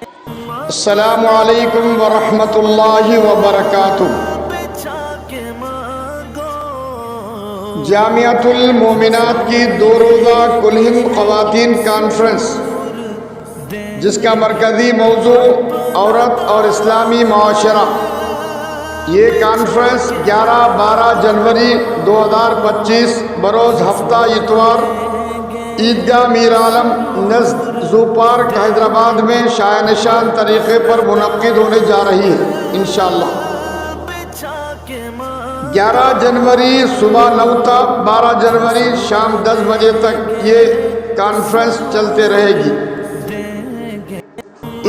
السلام علیکم ورحمۃ اللہ وبرکاتہ۔ جامعۃ المومنات کی 2 روزہ کل ہند خواتین کانفرنس، جس کا مرکزی موضوع عورت اور اسلامی معاشرہ، یہ کانفرنس 11-12 جنوری 2025 بروز ہفتہ اتوار عیدگاہ میر عالم نزد زو پارک حیدرآباد میں شائع نشان طریقے پر منعقد ہونے جا رہی ہے انشاءاللہ۔ 11 جنوری صبح 9 تا 12 جنوری شام 10 بجے تک یہ کانفرنس چلتے رہے گی۔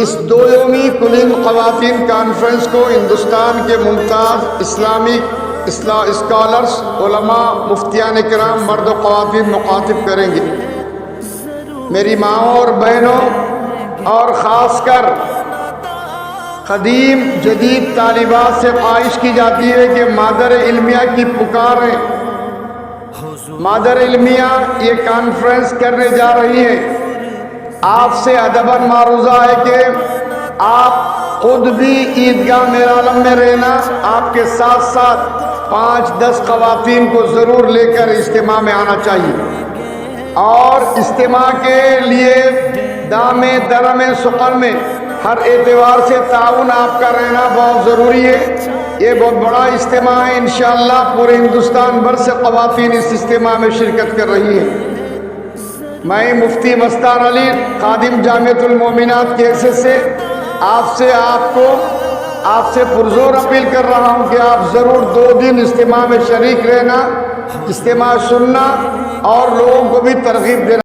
اس 2 یومی کل ہند خواتین کانفرنس کو ہندوستان کے ممتاز اسلامک اسکالرز، علماء، مفتیان کرام، مرد و خواتین مخاطب کریں گے۔ میری ماؤں اور بہنوں، اور خاص کر قدیم جدید طالبات سے خواہش کی جاتی ہے کہ مادر علمیہ کی پکار ہے۔ مادر علمیہ یہ کانفرنس کرنے جا رہی ہے۔ آپ سے ادباً معروضہ ہے کہ آپ خود بھی عیدگاہ میر عالم میں رہنا، آپ کے ساتھ ساتھ 5-10 خواتین کو ضرور لے کر اجتماع میں آنا چاہیے، اور اجتماع کے لیے دام درم سقر میں ہر اعتبار سے تعاون آپ کا رہنا بہت ضروری ہے۔ یہ بہت بڑا اجتماع ہے، انشاءاللہ پورے ہندوستان بھر سے خواتین اس اجتماع میں شرکت کر رہی ہیں۔ میں مفتی مستار علی، خادم جامعۃ المومنات کے حیثیت سے آپ سے پرزور اپیل کر رہا ہوں کہ آپ ضرور 2 دن اجتماع میں شریک رہنا، اجتماع سننا اور لوگوں کو بھی ترغیب دینا۔